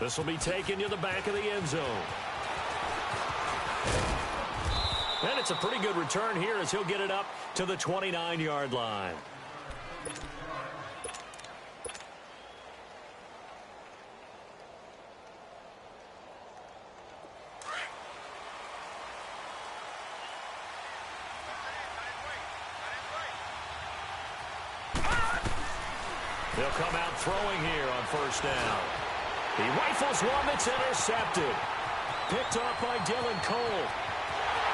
This will be taken to the back of the end zone. And it's a pretty good return here as he'll get it up to the 29-yard line. They'll come out throwing here on first down. He rifles one that's intercepted. Picked off by Dylan Cole.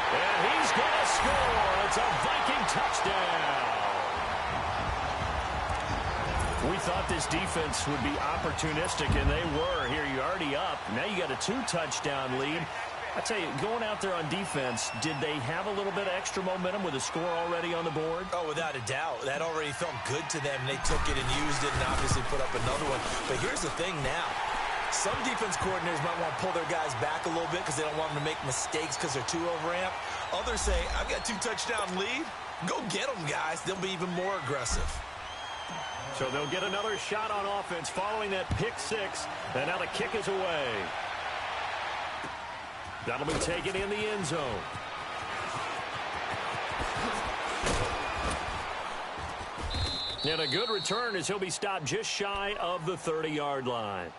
And he's going to score. It's a Viking touchdown. We thought this defense would be opportunistic, and they were. Here you're already up. Now you got a 2-touchdown lead. I tell you, going out there on defense, did they have a little bit of extra momentum with a score already on the board? Oh, without a doubt. That already felt good to them. They took it and used it and obviously put up another one. But here's the thing now. Some defense coordinators might want to pull their guys back a little bit because they don't want them to make mistakes because they're too overamped. Others say, I've got 2-touchdown lead. Go get them, guys. They'll be even more aggressive. So they'll get another shot on offense following that pick six. And now the kick is away. That'll be taken in the end zone. And a good return as he'll be stopped just shy of the 30-yard line.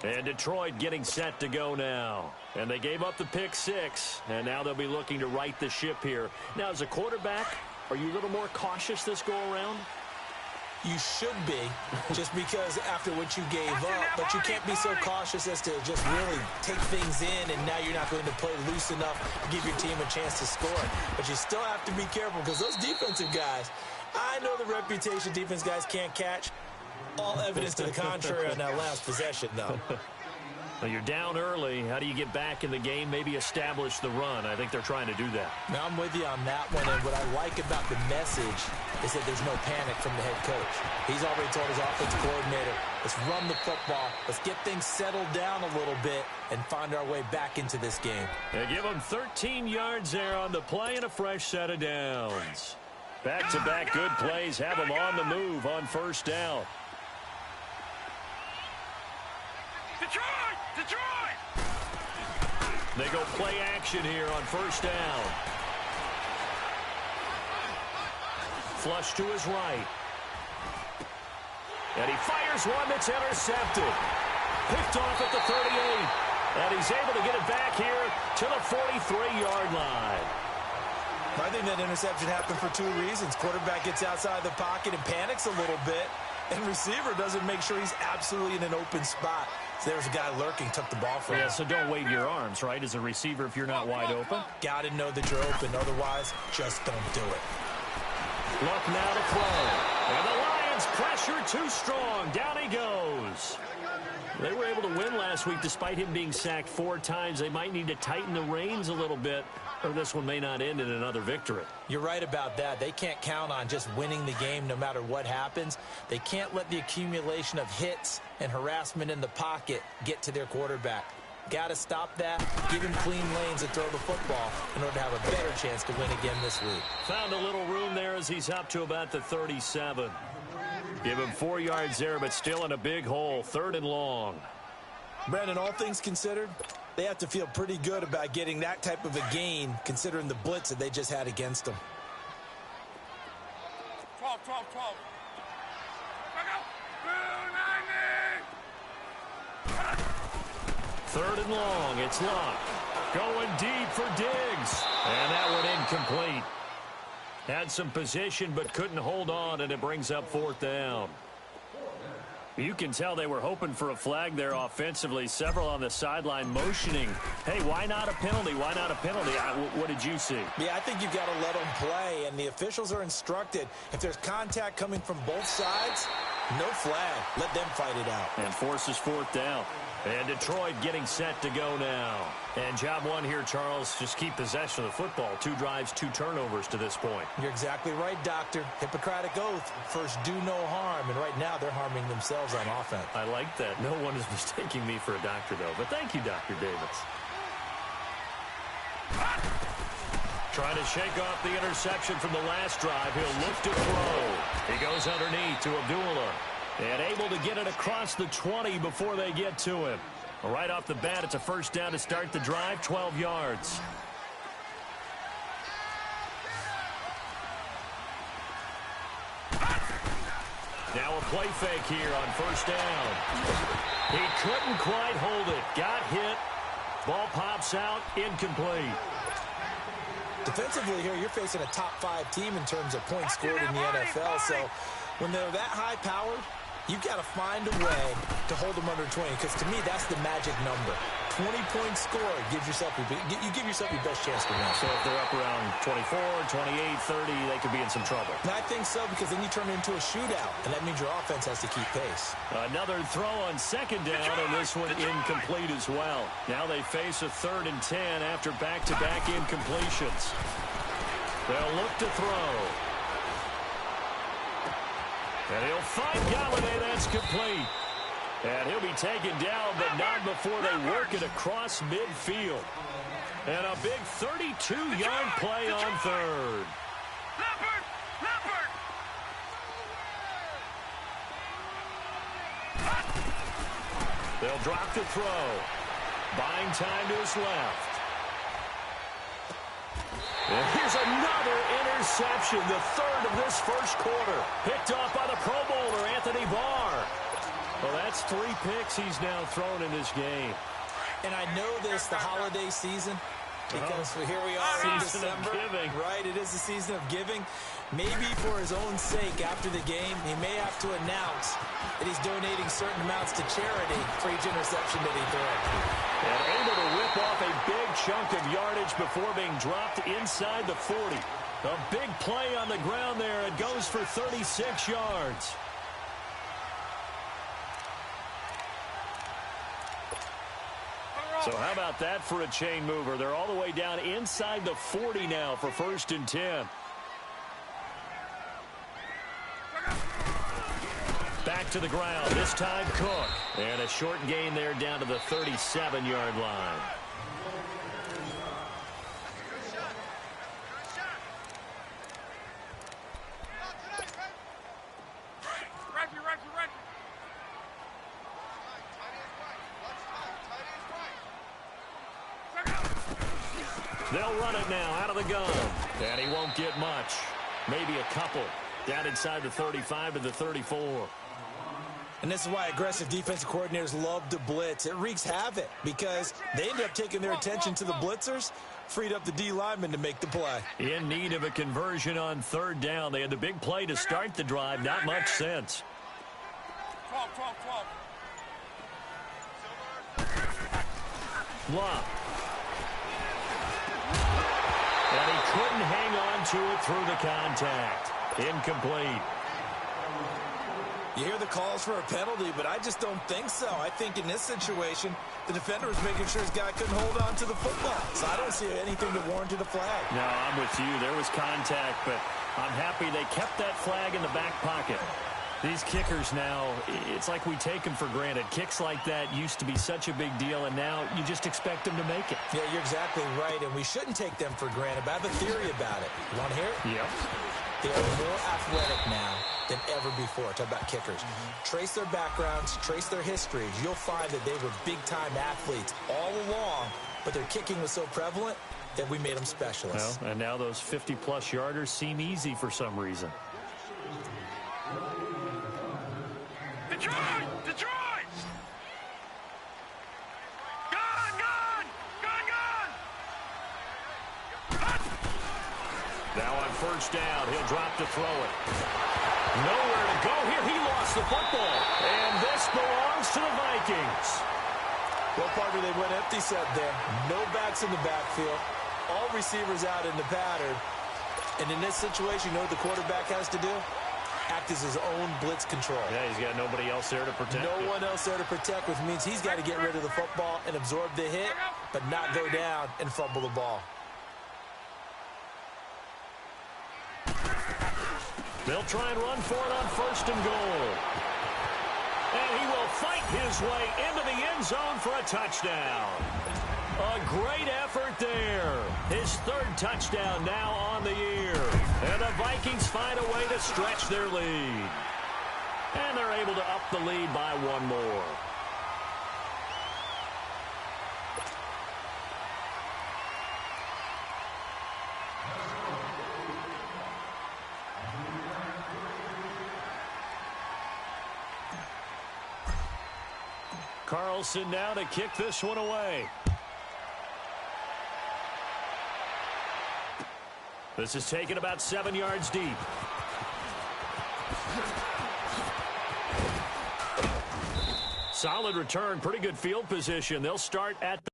And Detroit getting set to go now. And they gave up the pick six. And now they'll be looking to right the ship here. Now, as a quarterback, are you a little more cautious this go-around? You should be, just because after what you gave up, but you can't be so cautious as to just really take things in, and now you're not going to play loose enough to give your team a chance to score. But you still have to be careful because those defensive guys, I know the reputation defense guys can't catch. All evidence to the contrary on that last possession, though. Well, you're down early. How do you get back in the game, maybe establish the run? I think they're trying to do that. Now, I'm with you on that one, and what I like about the message is that there's no panic from the head coach. He's already told his offensive coordinator, let's run the football, let's get things settled down a little bit and find our way back into this game. They give him 13 yards there on the play and a fresh set of downs. Back-to-back good plays have them on the move on first down. Detroit! Detroit! They go play action here on first down. Flush to his right. And he fires one that's intercepted. Picked off at the 38. And he's able to get it back here to the 43-yard line. I think that interception happened for two reasons. Quarterback gets outside the pocket and panics a little bit. And receiver doesn't make sure he's absolutely in an open spot. So there's a guy lurking, took the ball from him. Yeah, so don't wave your arms, right, as a receiver if you're not wide open. Got to know that you're open. Otherwise, just don't do it. Luck now to throw. And the Lions pressure too strong. Down he goes. They were able to win last week despite him being sacked 4 times. They might need to tighten the reins a little bit, or this one may not end in another victory. You're right about that. They can't count on just winning the game no matter what happens. They can't let the accumulation of hits and harassment in the pocket get to their quarterback. Got to stop that, give him clean lanes to throw the football in order to have a better chance to win again this week. Found a little room there as he's up to about the 37. Give him 4 yards there, but still in a big hole. 3rd and long. Brandon, all things considered, they have to feel pretty good about getting that type of a gain considering the blitz that they just had against them. 12, 12, 12. Back up. 290. 3rd and long. It's Luck. Going deep for Diggs. And that one incomplete. Had some position but couldn't hold on, and it brings up 4th down. You can tell they were hoping for a flag there offensively. Several on the sideline motioning. Hey, why not a penalty? Why not a penalty? What did you see? Yeah, I think you've got to let them play, and the officials are instructed. If there's contact coming from both sides, no flag. Let them fight it out. And forces 4th down. And Detroit getting set to go now. And job one here, Charles, just keep possession of the football. 2 drives, 2 turnovers to this point. You're exactly right, Doctor. Hippocratic oath. First, do no harm. And right now, they're harming themselves on offense. I like that. No one is mistaking me for a doctor, though. But thank you, Dr. Davis. Trying to shake off the interception from the last drive. He'll look to throw. He goes underneath to Abdullah. And able to get it across the 20 before they get to him. Well, right off the bat, it's a first down to start the drive, 12 yards. Now a play fake here on first down. He couldn't quite hold it. Got hit. Ball pops out, incomplete. Defensively here, you're facing a top 5 team in terms of points scored in the NFL. So when they're that high-powered, you've got to find a way to hold them under 20, because to me, that's the magic number. 20 points scored gives yourself you give yourself your best chance to win. So if they're up around 24, 28, 30, they could be in some trouble. And I think so, because then you turn it into a shootout, and that means your offense has to keep pace. Another throw on second down, and this one incomplete as well. Now they face a 3rd and 10 after back-to-back incompletions. They'll look to throw. And he'll find Galladay. That's complete. And he'll be taken down, but not before they work it across midfield. And a big 32-yard play on 3rd. They'll drop the throw. Buying time to his left. And here's another interception, the 3rd of this first quarter. Picked off by the Pro Bowler, Anthony Barr. Well, that's 3 picks he's now thrown in this game. And I know this, the holiday season, because here we are in December. Right, it is the season of giving. Maybe for his own sake, after the game, he may have to announce that he's donating certain amounts to charity for each interception that he throws. And able to whip off a big chunk of yardage before being dropped inside the 40. A big play on the ground there. It goes for 36 yards. So how about that for a chain mover? They're all the way down inside the 40 now for 1st and 10. Back to the ground, this time Cook. And a short gain there down to the 37-yard line. They'll run it now out of the gun. And he won't get much. Maybe a couple. Down inside the 35 to the 34. And this is why aggressive defensive coordinators love to blitz. It wreaks havoc because they end up taking their attention to the blitzers, freed up the D lineman to make the play. In need of a conversion on 3rd down. They had the big play to start the drive. Not much sense. 12. Love. And he couldn't hang on to it through the contact. Incomplete. You hear the calls for a penalty, but I just don't think so. I think in this situation, the defender was making sure his guy couldn't hold on to the football. So I don't see anything that warranted a flag. No, I'm with you. There was contact, but I'm happy they kept that flag in the back pocket. These kickers now, it's like we take them for granted. Kicks like that used to be such a big deal, and now you just expect them to make it. Yeah, you're exactly right, and we shouldn't take them for granted. But I have a theory about it. You want to hear it? Yep. They are more athletic now than ever before. Talk about kickers. Trace their backgrounds, trace their histories. You'll find that they were big-time athletes all along, but their kicking was so prevalent that we made them specialists. Well, and now those 50-plus yarders seem easy for some reason. Detroit! Now on 1st down, he'll drop to throw it. Nowhere to go here. He lost the football. And this belongs to the Vikings. Well, partner, they went empty set there. No backs in the backfield. All receivers out in the pattern. And in this situation, you know what the quarterback has to do? Act as his own blitz control. Yeah, he's got nobody else there to protect. No one else there to protect, which means he's got to get rid of the football and absorb the hit, but not go down and fumble the ball. They'll try and run for it on 1st and goal. And he will fight his way into the end zone for a touchdown. A great effort there. His 3rd touchdown now on the year. And the Vikings find a way to stretch their lead. And they're able to up the lead by 1 more. Carlson now to kick this one away. This is taken about 7 yards deep. Solid return, pretty good field position. They'll start at the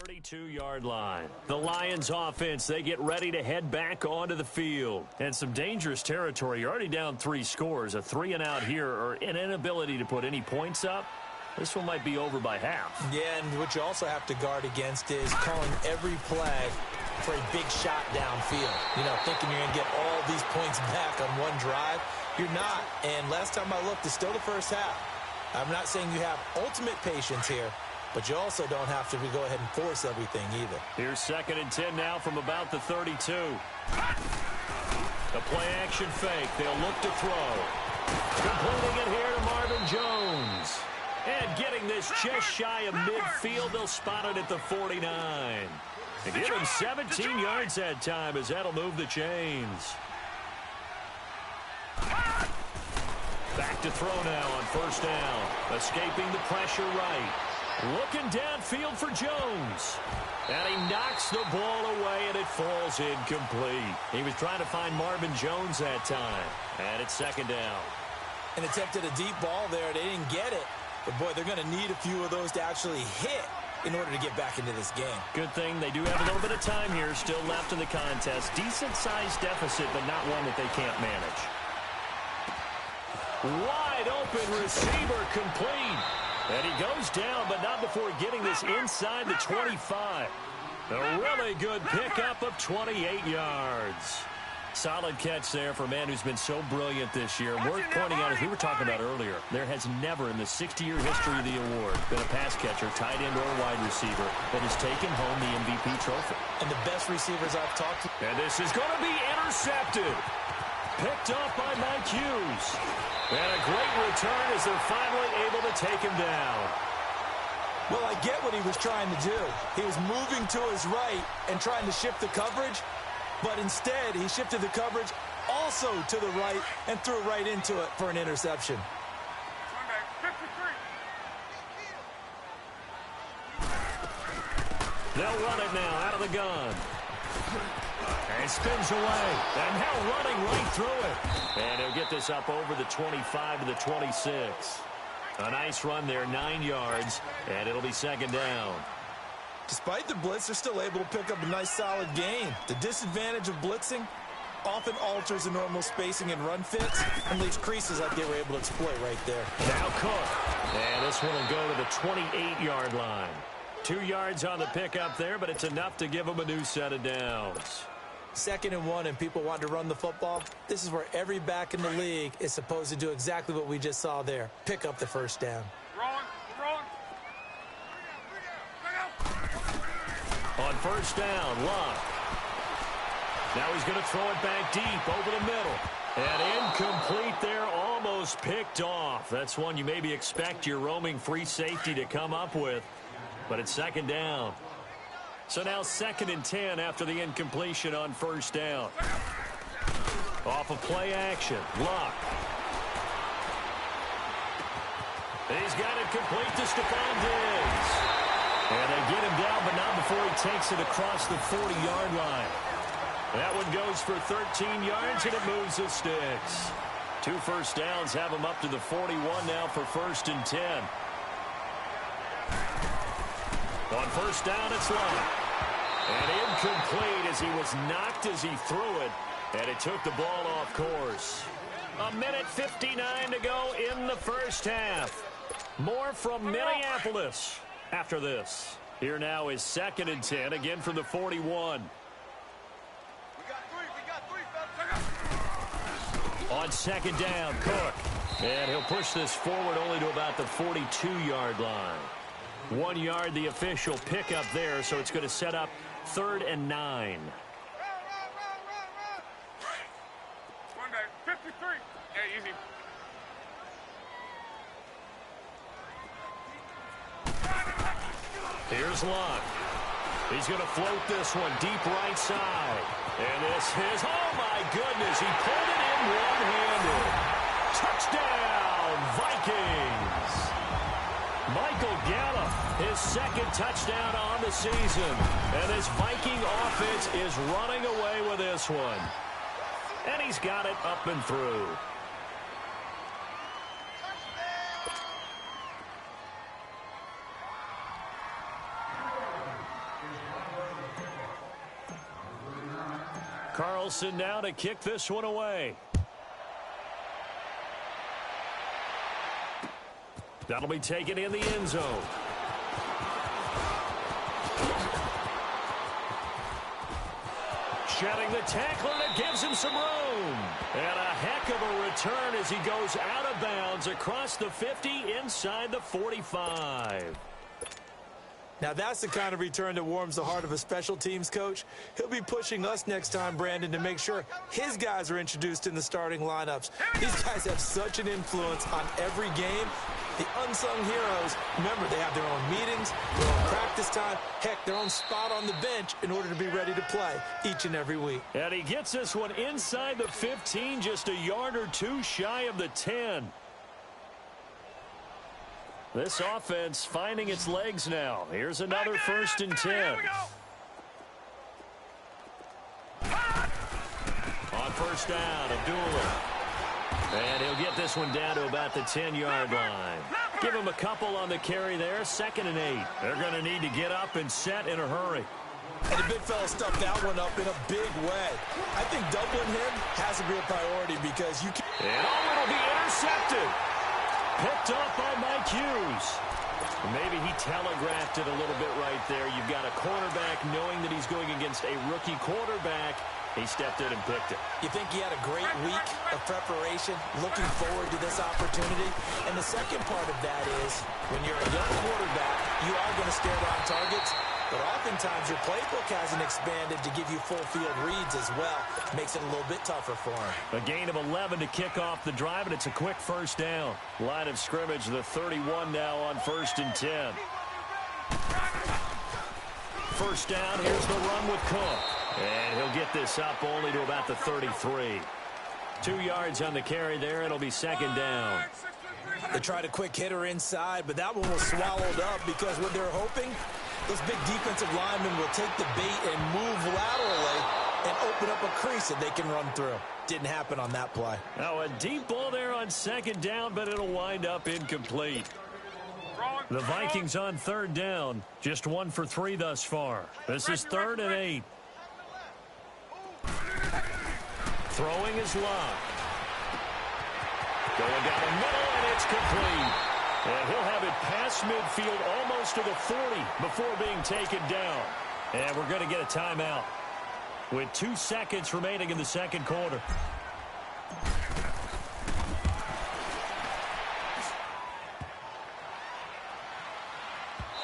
32-yard line. The Lions offense, they get ready to head back onto the field. And some dangerous territory. You're already down 3 scores. A 3-and-out here or an inability to put any points up. This one might be over by half. Yeah, and what you also have to guard against is calling every play for a big shot downfield. You know, thinking you're going to get all these points back on one drive. You're not. And last time I looked, it's still the first half. I'm not saying you have ultimate patience here, but you also don't have to go ahead and force everything either. Here's 2nd and 10 now from about the 32. The play-action fake. They'll look to throw. Completing it here to Marvin Jones. And getting this just shy of midfield. They'll spot it at the 49. And give him 17 yards that time as that'll move the chains. Back to throw now on 1st down. Escaping the pressure right. Looking downfield for Jones. And he knocks the ball away, and it falls incomplete. He was trying to find Marvin Jones that time. And it's 2nd down. And attempted a deep ball there. They didn't get it. But, boy, they're going to need a few of those to actually hit in order to get back into this game. Good thing they do have a little bit of time here still left in the contest. Decent-sized deficit, but not one that they can't manage. Wide open receiver complete. And he goes down, but not before getting this inside the 25. A really good pickup of 28 yards. Solid catch there for a man who's been so brilliant this year. Worth pointing out, as we were talking about earlier, there has never in the 60-year history of the award been a pass catcher, tight end, or wide receiver that has taken home the MVP trophy. And the best receivers I've talked to. And this is going to be intercepted. Picked off by Mike Hughes. And a great return as they're finally able to take him down. Well, I get what he was trying to do. He was moving to his right and trying to shift the coverage, but instead he shifted the coverage also to the right and threw right into it for an interception. They'll run it now out of the gun. And spins away. And now running right through it. And he'll get this up over the 25 to the 26. A nice run there, 9 yards. And it'll be 2nd down. Despite the blitz, they're still able to pick up a nice solid gain. The disadvantage of blitzing often alters the normal spacing and run fits and leaves creases like they were able to exploit right there. Now Cook. And this one will go to the 28-yard line. 2 yards on the pickup there, but it's enough to give them a new set of downs. 2nd and 1, and people want to run the football. This is where every back in the league is supposed to do exactly what we just saw there. Pick up the 1st down. On 1st down, Luck. Now he's going to throw it back deep over the middle. And incomplete there, almost picked off. That's one you maybe expect your roaming free safety to come up with. But it's 2nd down. So now 2nd and 10 after the incompletion on 1st down. Off of play action. Luck. He's got it complete to Stephon Diggs. And they get him down, but not before he takes it across the 40-yard line. That one goes for 13 yards, and it moves the sticks. 2 first downs have him up to the 41 now for 1st and 10. On 1st down, it's Luck. And incomplete as he was knocked as he threw it. And it took the ball off course. 1:59 to go in the 1st half. More from Minneapolis after this. Here now is 2nd and 10, again from the 41. On 2nd down, Cook. And he'll push this forward only to about the 42-yard line. 1 yard, the official pickup there, so it's going to set up 3rd and 9. 53. Yeah, easy. Here's Luck. He's going to float this one deep right side. And this is, oh my goodness, he pulled it in one-handed. Touchdown, Vikings. Michael Gallup, his second touchdown on the season. And this Viking offense is running away with this one. And he's got it up and through. Carlson now to kick this one away. That'll be taken in the end zone. Shedding the tackler that gives him some room. And a heck of a return as he goes out of bounds across the 50 inside the 45. Now, that's the kind of return that warms the heart of a special teams coach. He'll be pushing us next time, Brandon, to make sure his guys are introduced in the starting lineups. These guys have such an influence on every game. The unsung heroes, remember, they have their own meetings, their own practice time, heck, their own spot on the bench in order to be ready to play each and every week. And he gets this one inside the 15, just a yard or two shy of the 10. This offense finding its legs now. Here's another 1st and 10. On first down, Abdullah. And he'll get this one down to about the 10-yard line. Give him a couple on the carry there. 2nd and 8. They're going to need to get up and set in a hurry. And the big fella stuffed that one up in a big way. I think doubling him has to be a priority because you can't. And it'll be intercepted. Picked up by Mike Hughes. Maybe he telegraphed it a little bit right there. You've got a cornerback knowing that he's going against a rookie quarterback. He stepped in and picked it. You think he had a great week of preparation, looking forward to this opportunity? And the second part of that is, when you're a young quarterback, you are going to stare down targets, but oftentimes your playbook hasn't expanded to give you full field reads as well. Makes it a little bit tougher for him. A gain of 11 to kick off the drive, and it's a quick first down. Line of scrimmage, the 31 now on 1st and 10. First down, here's the run with Cook. And he'll get this up only to about the 33. 2 yards on the carry there. It'll be 2nd down. They tried a quick hitter inside, but that one was swallowed up because what they're hoping, those big defensive linemen will take the bait and move laterally and open up a crease that they can run through. Didn't happen on that play. Now a deep ball there on 2nd down, but it'll wind up incomplete. The Vikings on 3rd down. Just 1 for 3 thus far. This is 3rd and 8. Throwing is Locke. Going down the middle, and it's complete. And he'll have it past midfield almost to the 40 before being taken down. And we're going to get a timeout with 2 seconds remaining in the 2nd quarter.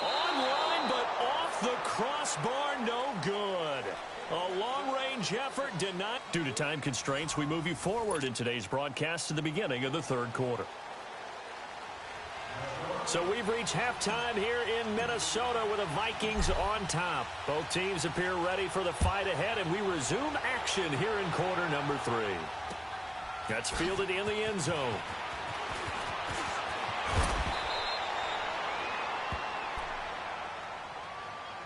Online, but off the crossbar, no good. A long-range effort did not. Due to time constraints, we move you forward in today's broadcast to the beginning of the 3rd quarter. So we've reached halftime here in Minnesota with the Vikings on top. Both teams appear ready for the fight ahead, and we resume action here in quarter number 3. That's fielded in the end zone.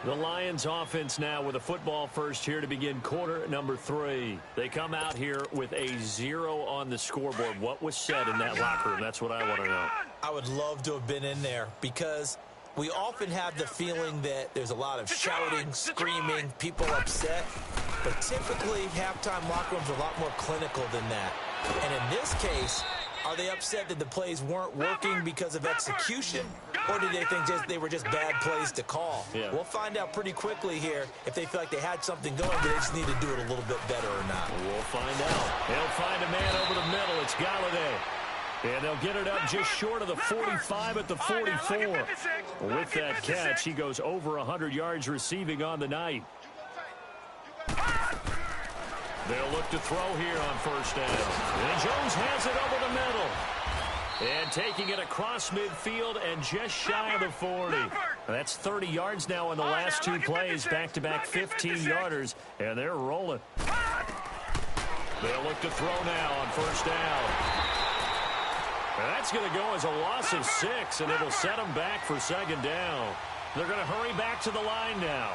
The Lions offense now with a football first here to begin quarter number 3. They come out here with a 0 on the scoreboard. What was said in that locker room? That's what I want to know. I would love to have been in there because we often have the feeling that there's a lot of shouting, screaming, people upset. But typically, halftime locker rooms are a lot more clinical than that. And in this case, are they upset that the plays weren't working because of execution? Or do they think they were just bad plays to call? Yeah. We'll find out pretty quickly here if they feel like they had something going, but they just need to do it a little bit better or not. We'll find out. They'll find a man over the middle. It's Galladay. And they'll get it up just short of the 45 at the 44. With that catch, he goes over 100 yards receiving on the night. They'll look to throw here on first down. And Jones has it over the middle. And taking it across midfield and just shy of the 40. That's 30 yards now in the last two plays, back-to-back 15-yarders, and they're rolling. They'll look to throw now on first down. And that's going to go as a loss of 6, and it'll set them back for second down. They're going to hurry back to the line now.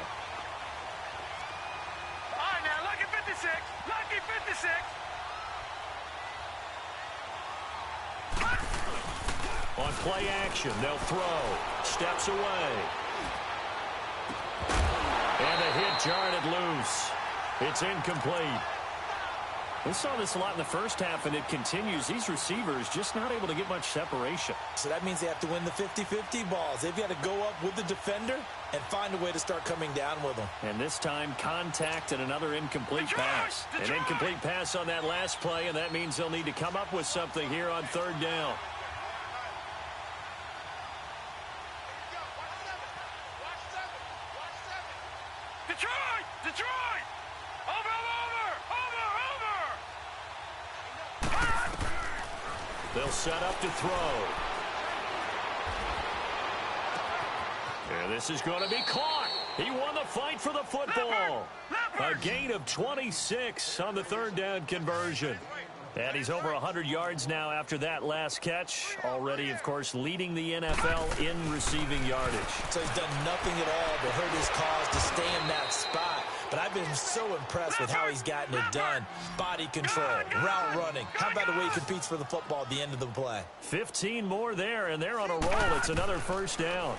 All right, now, lucky 56. Lucky 56. On play action, they'll throw. Steps away. And a hit jarred loose. It's incomplete. We saw this a lot in the first half, and it continues. These receivers just not able to get much separation. So that means they have to win the 50-50 balls. They've got to go up with the defender and find a way to start coming down with them. And this time, contact and another incomplete pass. An incomplete pass on that last play, and that means they'll need to come up with something here on third down. Detroit! Detroit! Over! They'll set up to throw. And this is going to be caught. He won the fight for the football. A gain of 26 on the third down conversion. And he's over 100 yards now after that last catch. Already, of course, leading the NFL in receiving yardage. So he's done nothing at all to hurt his cause to stay in that spot. But I've been so impressed with how he's gotten it done. Body control, route running. How about the way he competes for the football at the end of the play? 15 more there, and they're on a roll. It's another first down.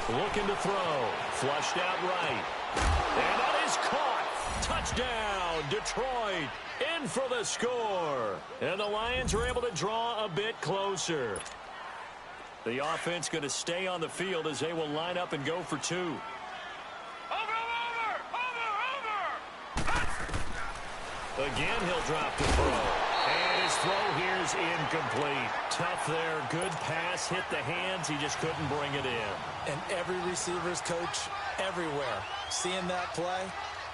Looking to throw. Flushed out right. And that is caught. Touchdown, Detroit. In for the score. And the Lions are able to draw a bit closer. The offense going to stay on the field as they will line up and go for two. Again, he'll drop to throw. And his throw here is incomplete. Tough there. Good pass. Hit the hands. He just couldn't bring it in. And every receiver's coach everywhere. Seeing that play,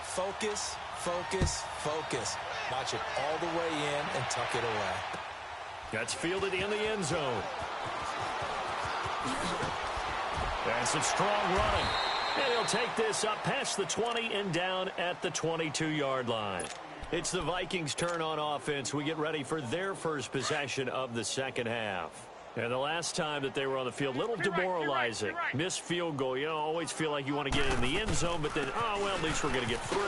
focus, focus, focus. Watch it all the way in and tuck it away. That's fielded in the end zone. And some strong running. And he'll take this up past the 20 and down at the 22-yard line. It's the Vikings' turn on offense. We get ready for their first possession of the second half. And the last time that they were on the field, a little demoralizing. Missed field goal. You know, always feel like you want to get it in the end zone, but then, oh, well, at least we're going to get 3.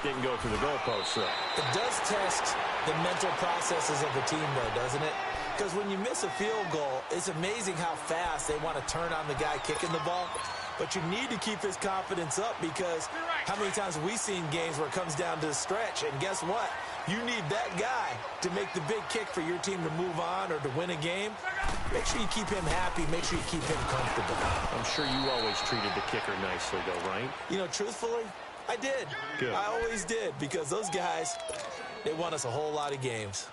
Didn't go through the goalpost, though. It does test the mental processes of the team, though, doesn't it? Because when you miss a field goal, it's amazing how fast they want to turn on the guy kicking the ball. But you need to keep his confidence up because how many times have we seen games where it comes down to the stretch? And guess what? You need that guy to make the big kick for your team to move on or to win a game. Make sure you keep him happy. Make sure you keep him comfortable. I'm sure you always treated the kicker nicely, though, right? You know, truthfully, I did. Good. I always did because those guys, they won us a whole lot of games.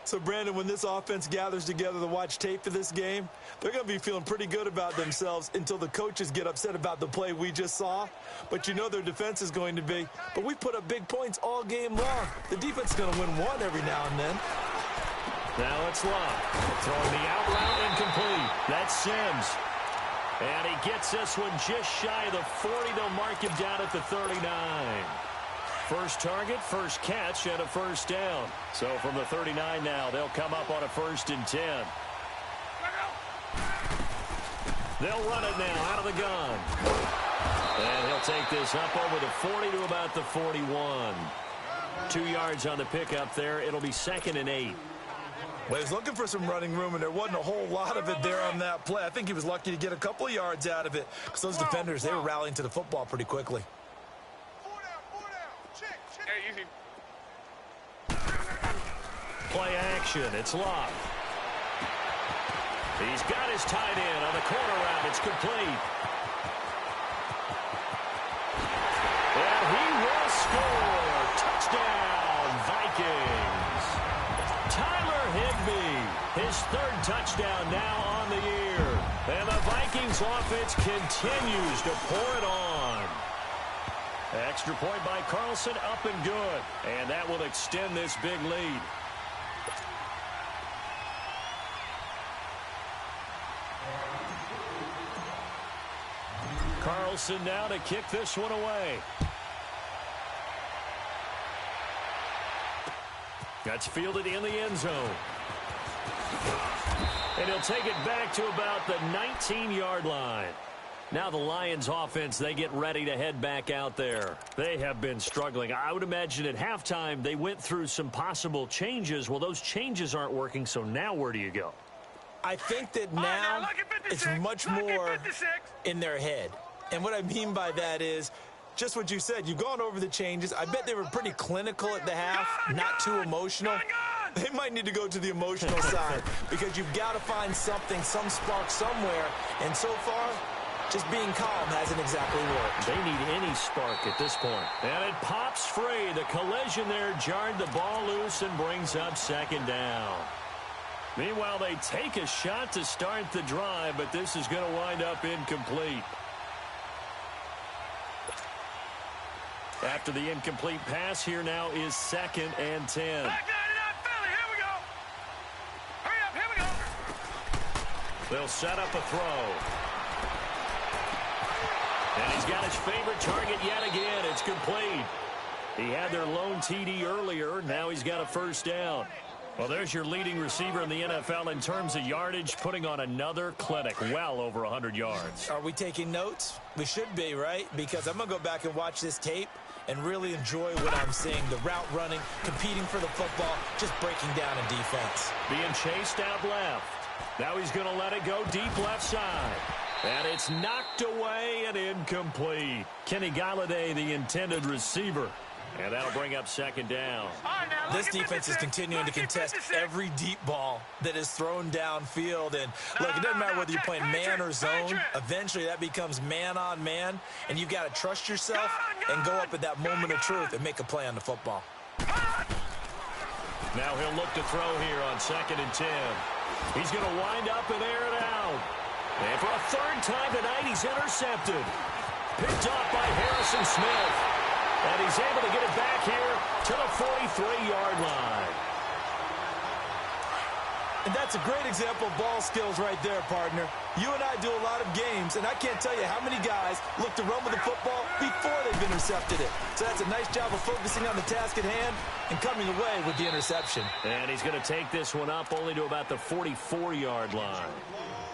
So, Brandon, when this offense gathers together to watch tape for this game, they're going to be feeling pretty good about themselves until the coaches get upset about the play we just saw. But you know their defense is going to be. But we put up big points all game long. The defense is going to win one every now and then. Now it's Love. Throwing the out route incomplete. That's Sims. And he gets this one just shy of the 40. They'll mark him down at the 39. First target, first catch, and a first down. So from the 39 now, they'll come up on a 1st and 10. They'll run it now out of the gun. And he'll take this up over the 40 to about the 41. 2 yards on the pickup there. It'll be 2nd and 8. Well, he was looking for some running room, and there wasn't a whole lot of it there on that play. I think he was lucky to get a couple of yards out of it. Because those defenders, they were rallying to the football pretty quickly. Play action. It's Love. He's got his tight end on the corner route. It's complete. And he will score. Touchdown, Vikings. Tyler Higbee, his 3rd touchdown now on the year. And the Vikings offense continues to pour it on. Extra point by Carlson, up and good. And that will extend this big lead. Carlson now to kick this one away. That's fielded in the end zone. And he'll take it back to about the 19-yard line. Now the Lions offense, they get ready to head back out there. They have been struggling. I would imagine at halftime they went through some possible changes. Well, those changes aren't working, so now where do you go? I think that now it's much more in their head. And what I mean by that is just what you said. You've gone over the changes. I bet they were pretty clinical at the half, not too emotional. They might need to go to the emotional side because you've got to find something, some spark somewhere. And so far, just being calm hasn't exactly worked. They need any spark at this point. And it pops free. The collision there jarred the ball loose and brings up second down. Meanwhile, they take a shot to start the drive, but this is going to wind up incomplete. After the incomplete pass, here now is 2nd and 10. They'll set up a throw. And he's got his favorite target yet again. It's complete. He had their lone TD earlier. Now he's got a first down. Well, there's your leading receiver in the NFL in terms of yardage, putting on another clinic, well over 100 yards. Are we taking notes? We should be, right? Because I'm going to go back and watch this tape and really enjoy what I'm seeing. The route running, competing for the football, just breaking down in defense. Being chased out left. Now he's going to let it go deep left side. And it's knocked away and incomplete. Kenny Galladay, the intended receiver. And that'll bring up second down. This defense is continuing to contest every deep ball that is thrown downfield. And look, it doesn't matter whether you're playing man or zone. Eventually that becomes man on man. And you've got to trust yourself and go up at that moment of truth and make a play on the football. Now he'll look to throw here on 2nd and 10. He's going to wind up and air it out. And for a third time tonight, he's intercepted. Picked off by Harrison Smith. And he's able to get it back here to the 43-yard line. And that's a great example of ball skills right there, partner. You and I do a lot of games, and I can't tell you how many guys look to run with the football before they've intercepted it. So that's a nice job of focusing on the task at hand and coming away with the interception. And he's going to take this one up only to about the 44-yard line.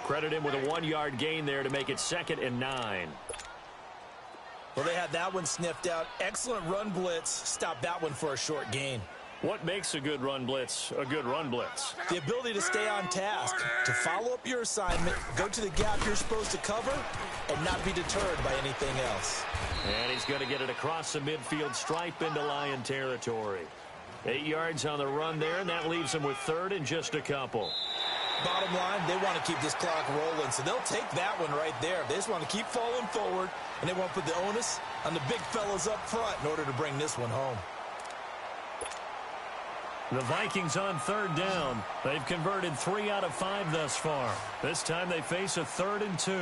Credit him with a 1-yard gain there to make it 2nd and 9. Well, they had that one sniffed out. Excellent run blitz. Stopped that one for a short gain. What makes a good run blitz a good run blitz? The ability to stay on task, to follow up your assignment, go to the gap you're supposed to cover, and not be deterred by anything else. And he's going to get it across the midfield stripe into Lion territory. 8 yards on the run there, and that leaves them with 3rd and just a couple. Bottom line, they want to keep this clock rolling, so they'll take that one right there. They just want to keep falling forward, and they want to put the onus on the big fellas up front in order to bring this one home. The Vikings on 3rd down. They've converted 3 out of 5 thus far. This time they face a 3rd and 2.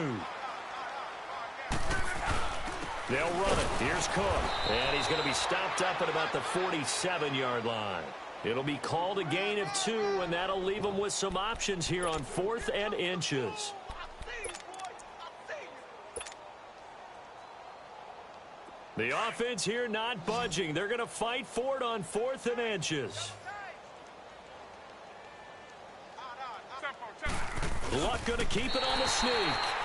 They'll run it. Here's Cook. And he's going to be stopped up at about the 47-yard line. It'll be called a gain of 2, and that'll leave them with some options here on 4th and inches. The offense here not budging. They're going to fight for it on 4th and inches. Luck going to keep it on the sneak.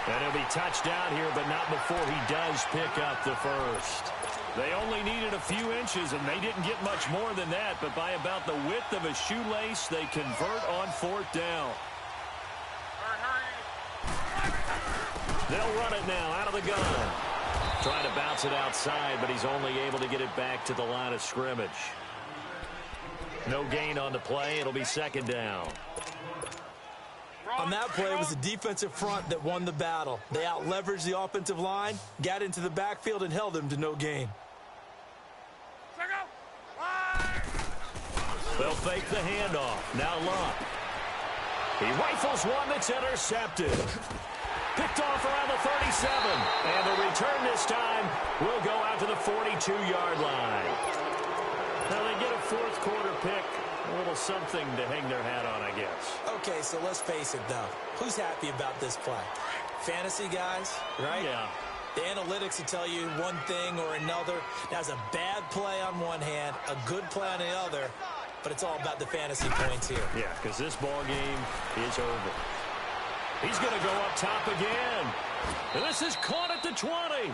And he'll be touched down here, but not before he does pick up the first. They only needed a few inches, and they didn't get much more than that, but by about the width of a shoelace, they convert on 4th down. They'll run it now out of the gun. Trying to bounce it outside, but he's only able to get it back to the line of scrimmage. No gain on the play. It'll be 2nd down. On that play, it was the defensive front that won the battle. They out-leveraged the offensive line, got into the backfield, and held them to no gain. They'll fake the handoff. Now Luck. He rifles one that's intercepted. Picked off around the 37. And the return this time will go out to the 42-yard line. Now they get a 4th quarter pick. A little something to hang their hat on, I guess. Okay, so let's face it, though. Who's happy about this play? Fantasy guys, right? Yeah. The analytics will tell you one thing or another. That's a bad play on one hand, a good play on the other, but it's all about the fantasy points here. Yeah, because this ball game is over. He's going to go up top again. And this is caught at the 20.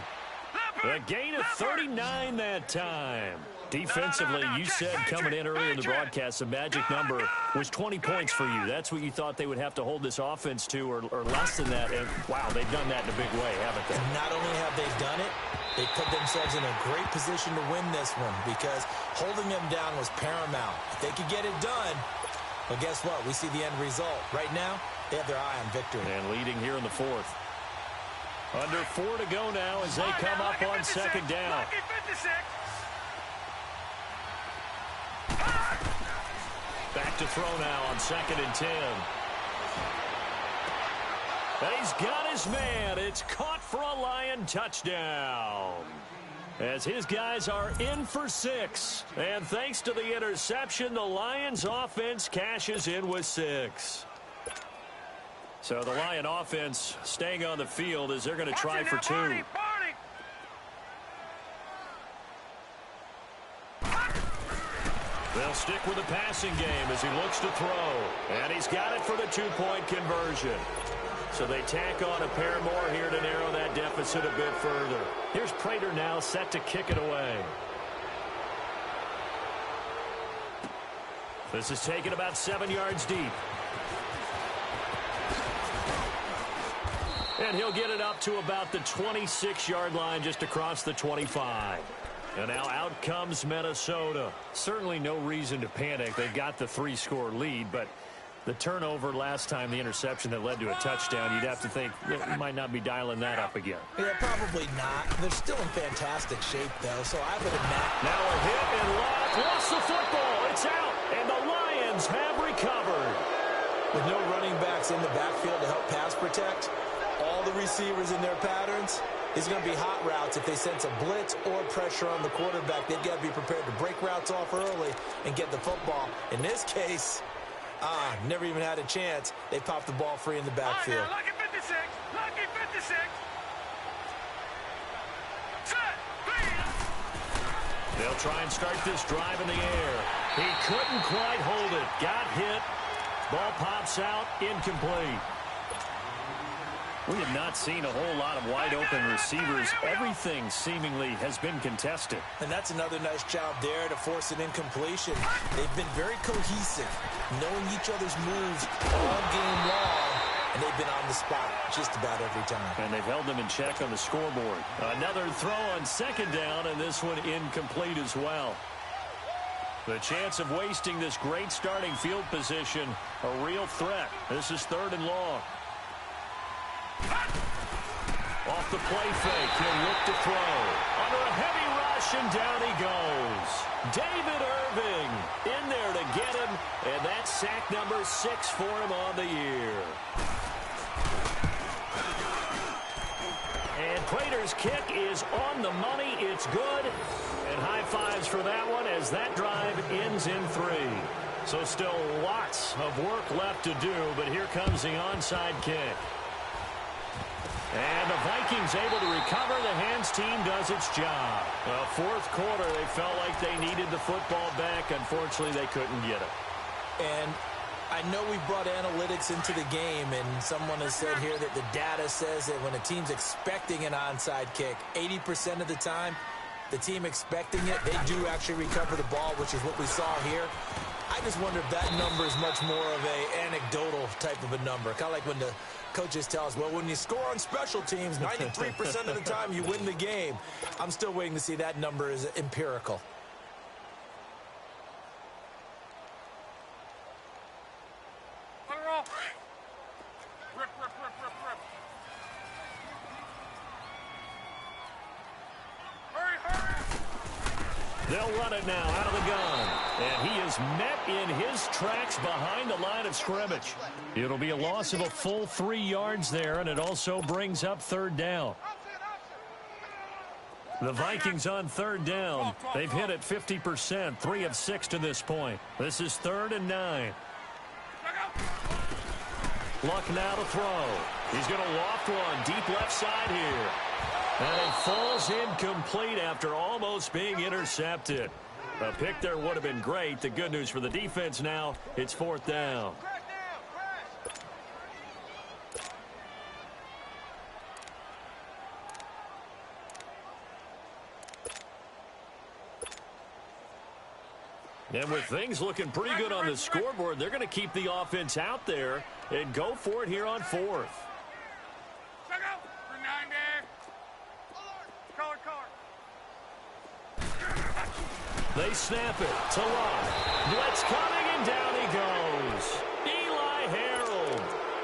A gain of 39 that time. Defensively, you said coming in earlier in the broadcast, the magic number was 20 points for you. That's what you thought they would have to hold this offense to, or less than that. And, wow, they've done that in a big way, haven't they? And not only have they done it, they put themselves in a great position to win this one because holding them down was paramount. If they could get it done, well, guess what? We see the end result. Right now, they have their eye on victory. And leading here in the fourth. Under 4 to go now as they come up on second down. Back to throw now on 2nd and 10. And he's got his man. It's caught for a Lion touchdown. As his guys are in for 6. And thanks to the interception, the Lions offense cashes in with 6. So the Lion offense staying on the field as they're going to try for 2. They'll stick with the passing game as he looks to throw. And he's got it for the 2-point conversion. So they tack on a pair more here to narrow that deficit a bit further. Here's Prater now set to kick it away. This is taken about 7 yards deep. And he'll get it up to about the 26-yard line just across the 25. And now out comes Minnesota. Certainly no reason to panic. They've got the 3-score lead, but the turnover last time, the interception that led to a touchdown, you'd have to think they might not be dialing that up again. Yeah, probably not. They're still in fantastic shape, though, so I would imagine. Now a hit and lost the football. It's out, and the Lions have recovered. With no running backs in the backfield to help pass protect, all the receivers in their patterns, is going to be hot routes. If they sense a blitz or pressure on the quarterback, they've got to be prepared to break routes off early and get the football. In this case, never even had a chance. They popped the ball free in the backfield. Right, now, lucky 56. Lucky 56. Set. They'll try and start this drive in the air. He couldn't quite hold it. Got hit. Ball pops out. Incomplete. We have not seen a whole lot of wide-open receivers. Everything seemingly has been contested. And that's another nice job there to force an incompletion. They've been very cohesive, knowing each other's moves all game long, and they've been on the spot just about every time. And they've held them in check on the scoreboard. Another throw on 2nd down, and this one incomplete as well. The chance of wasting this great starting field position, a real threat. This is 3rd and long. Off the play fake, he'll look to throw. Under a heavy rush, and down he goes. David Irving in there to get him, and that's sack number 6 for him on the year. And Prater's kick is on the money. It's good. And high fives for that one as that drive ends in 3. So still lots of work left to do, but here comes the onside kick. And the Vikings able to recover. The hands team does its job. Well, 4th quarter, they felt like they needed the football back. Unfortunately, they couldn't get it. And I know we brought analytics into the game, and someone has said here that the data says that when a team's expecting an onside kick, 80% of the time, the team expecting it, they do actually recover the ball, which is what we saw here. I just wonder if that number is much more of a anecdotal type of a number. Kind of like when the coaches tell us, well, when you score on special teams, 93% of the time you win the game. I'm still waiting to see that number is empirical. Rip, rip, rip, rip, rip. Hurry, hurry. They'll run it now out of the gun. And he is met in his tracks behind the line of scrimmage. It'll be a loss of a full 3 yards there, and it also brings up 3rd down. The Vikings on 3rd down. They've hit it 50%, 3 of 6 to this point. This is 3rd and 9. Luck now to throw. He's going to loft one deep left side here. And it falls incomplete after almost being intercepted. A pick there would have been great. The good news for the defense now, it's 4th down. And with things looking pretty good on the scoreboard, they're going to keep the offense out there and go for it here on 4th. They snap it to Locke. Blitz coming, and down he goes. Eli Harold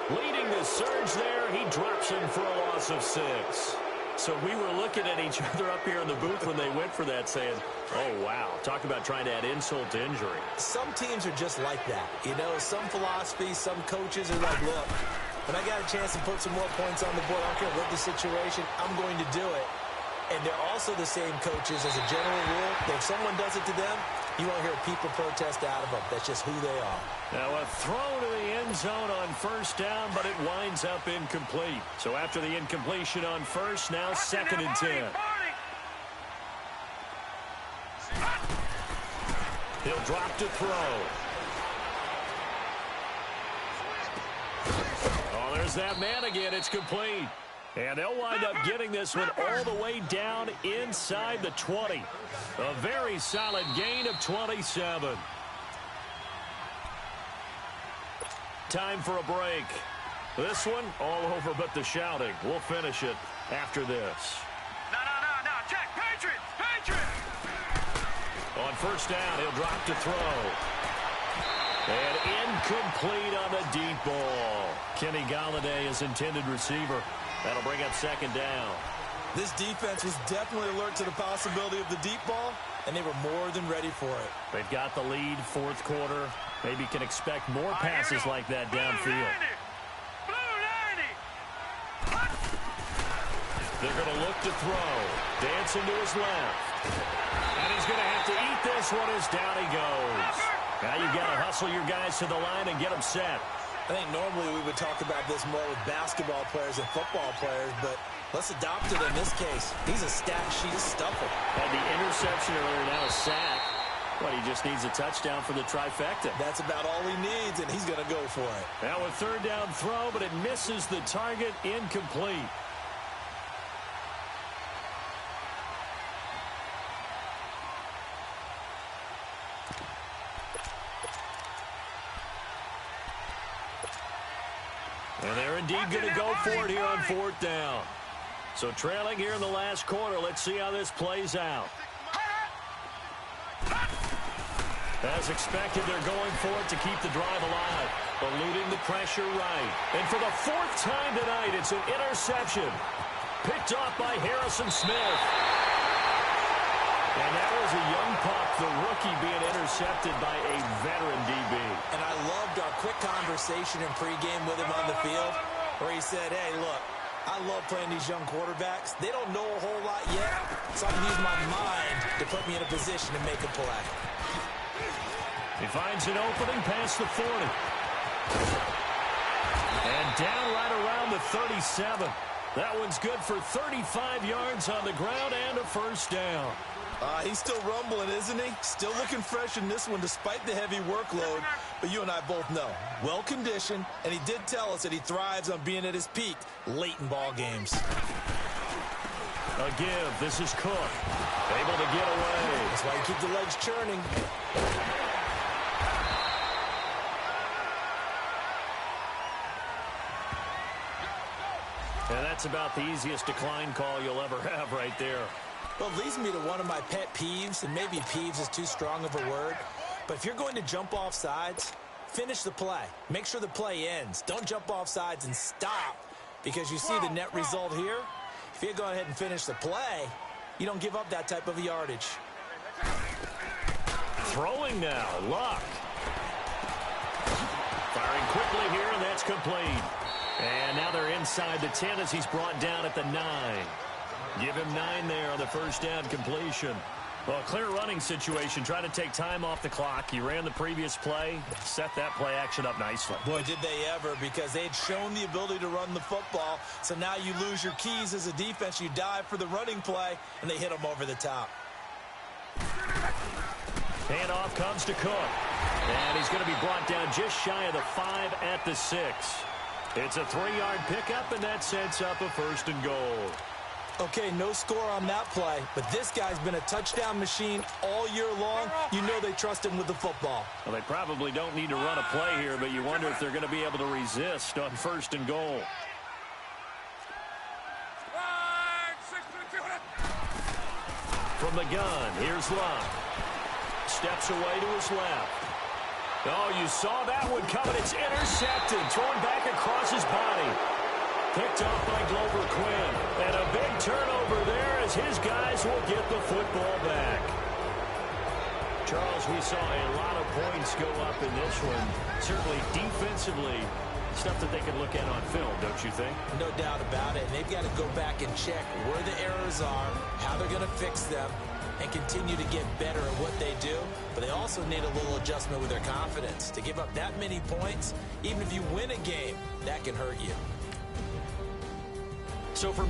leading the surge there. He drops him for a loss of 6. So we were looking at each other up here in the booth when they went for that saying, oh, wow, talk about trying to add insult to injury. Some teams are just like that. You know, some philosophies, some coaches are like, look, when I got a chance to put some more points on the board, I don't care what the situation, I'm going to do it. And they're also the same coaches as a general rule. If someone does it to them, you won't hear people protest out of them. That's just who they are. Now a throw to the end zone on 1st down, but it winds up incomplete. So after the incompletion on 1st, now 2nd and 10. He'll drop to throw. Oh, there's that man again. It's complete. And they'll wind up getting this one all the way down inside the 20. A very solid gain of 27. Time for a break. This one all over but the shouting. We'll finish it after this. No. Check. Patriots. On 1st down, he'll drop to throw. And incomplete on the deep ball. Kenny Golladay is intended receiver. That'll bring up 2nd down. This defense was definitely alert to the possibility of the deep ball, and they were more than ready for it. They've got the lead, 4th quarter. Maybe can expect more passes like that downfield. They're going to look to throw. Dancing to his left. And he's going to have to eat this one as down he goes. Now you've got to hustle your guys to the line and get them set. I think normally we would talk about this more with basketball players and football players, but let's adopt it in this case. He's a stat sheet stuffer. Had the interception earlier, now a sack. But he just needs a touchdown for the trifecta. That's about all he needs, and he's going to go for it. Now a 3rd down throw, but it misses the target, incomplete. And they're indeed going to go for it here on 4th down. So trailing here in the last quarter, let's see how this plays out. As expected, they're going for it to keep the drive alive, eluding the pressure right. And for the 4th time tonight, it's an interception. Picked off by Harrison Smith. And that was a young pup, the rookie, being intercepted by a veteran DB. And I loved our quick conversation in pregame with him on the field where he said, hey, look, I love playing these young quarterbacks. They don't know a whole lot yet, so I can use my mind to put me in a position to make a play. He finds an opening past the 40. And down right around the 37. That one's good for 35 yards on the ground and a 1st down. He's still rumbling, isn't he? Still looking fresh in this one despite the heavy workload. But you and I both know, well-conditioned, and he did tell us that he thrives on being at his peak late in ball games. A give. This is Cook. Able to get away. That's why you keep the legs churning. And that's about the easiest decline call you'll ever have right there. Well, it leads me to one of my pet peeves, and maybe peeves is too strong of a word, but if you're going to jump off sides, finish the play. Make sure the play ends. Don't jump off sides and stop, because you see the net result here. If you go ahead and finish the play, you don't give up that type of yardage. Throwing now, Luck. Firing quickly here, and that's complete. And now they're inside the 10 as he's brought down at the 9. Give him 9 there on the 1st down completion. Well, a clear running situation, trying to take time off the clock. He ran the previous play, set that play action up nicely. Boy, did they ever, because they had shown the ability to run the football. So now you lose your keys as a defense. You dive for the running play, and they hit them over the top. Handoff comes to Cook. And he's going to be brought down just shy of the 5 at the 6. It's a 3-yard pickup, and that sets up a 1st and goal. Okay, no score on that play, but this guy's been a touchdown machine all year long. You know they trust him with the football. Well, they probably don't need to run a play here, but you wonder if they're going to be able to resist on 1st and goal. From the gun, here's Love. Steps away to his left. Oh, you saw that one coming. It's intercepted. Thrown back across his body. Picked off by Glover Quinn. And a big turnover there as his guys will get the football back. Charles, we saw a lot of points go up in this one. Certainly defensively, stuff that they can look at on film, don't you think? No doubt about it. And they've got to go back and check where the errors are, how they're going to fix them, and continue to get better at what they do. But they also need a little adjustment with their confidence. To give up that many points, even if you win a game, that can hurt you. So for